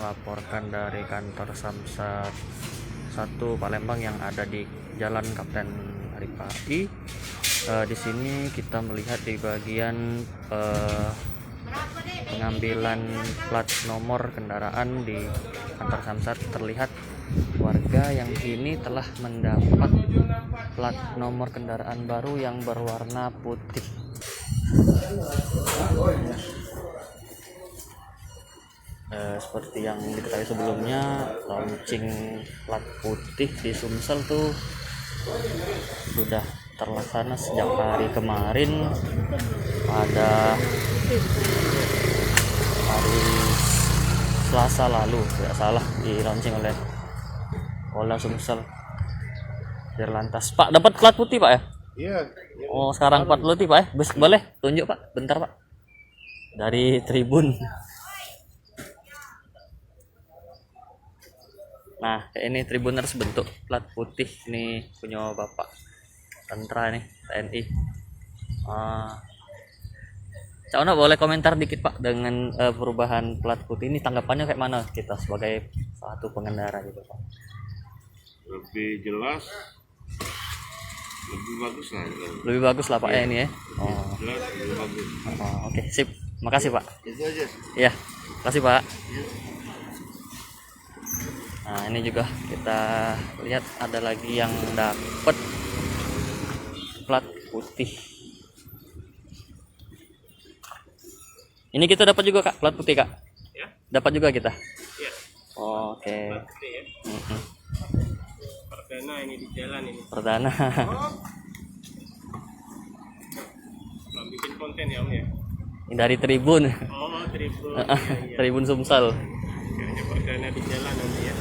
melaporkan dari kantor Samsat 1 Palembang yang ada di Jalan Kapten Aripai. Di sini kita melihat di bagian pengambilan plat nomor kendaraan di kantor Samsat, terlihat warga yang kini telah mendapat plat nomor kendaraan baru yang berwarna putih. Seperti yang diketahui sebelumnya, launching plat putih di Sumsel tuh sudah terlaksana sejak hari kemarin, pada hari Selasa lalu, tidak salah, di launching oleh Polda Sumsel. Dirlantas. Pak, dapat plat putih Pak ya? Iya. Oh, sekarang plat putih Pak ya? Boleh tunjuk Pak, bentar Pak. Dari Tribun. Nah, ini Tribuners bentuk plat putih ini punya Bapak Tentara nih, TNI. Cak Ono boleh komentar dikit Pak dengan perubahan plat putih ini, tanggapannya kayak mana kita sebagai satu pengendara gitu Pak? Lebih jelas, lebih bagus lah. Lebih bagus lah Pak ya ini ya. Oh. Jelas, lebih bagus. Oke, sip. Makasih Pak. Itu aja. Ya, makasih Pak. Nah, ini juga kita lihat ada lagi yang dapat plat putih. Ini kita dapat juga Kak, plat putih Kak. Ya. Dapat juga kita. Ya. Oke. Plat putih ya. Perdana ini di jalan ini. Perdana. Mau bikin konten ya Om ya. Ini dari Tribun. Oh, Tribun. Tribun Sumsel. Kayaknya perdana di jalan nanti ya.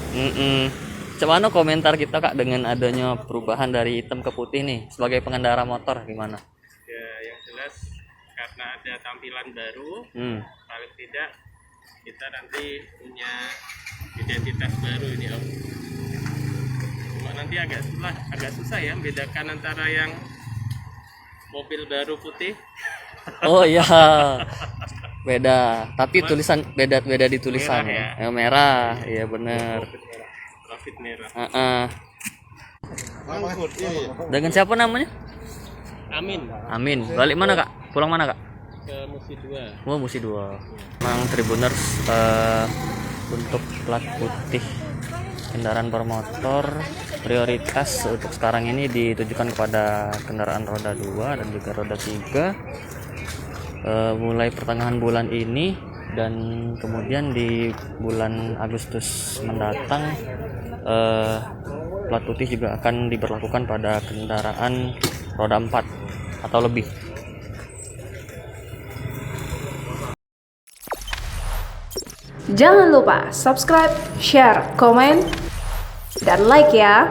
Gimana komentar kita Kak dengan adanya perubahan dari hitam ke putih nih sebagai pengendara motor, gimana? Ya, yang jelas karena ada tampilan baru, paling tidak kita nanti punya identitas baru ini Om. Cuma nanti agak susah ya membedakan antara yang mobil baru putih. Oh iya, beda. Tapi tulisan beda di tulisan merah, ya. Merah, iya bener. Profit merah. Dengan siapa namanya? Amin. Amin. Balik mana Kak? Pulang mana Kak? Ke Musi 2. Oh, Musi 2. Memang Tribuners, untuk plat putih kendaraan bermotor prioritas untuk sekarang ini ditujukan kepada kendaraan roda 2 dan juga roda 3. Mulai pertengahan bulan ini dan kemudian di bulan Agustus mendatang, plat putih juga akan diberlakukan pada kendaraan roda 4 atau lebih. Jangan lupa subscribe, share, komen, dan like ya.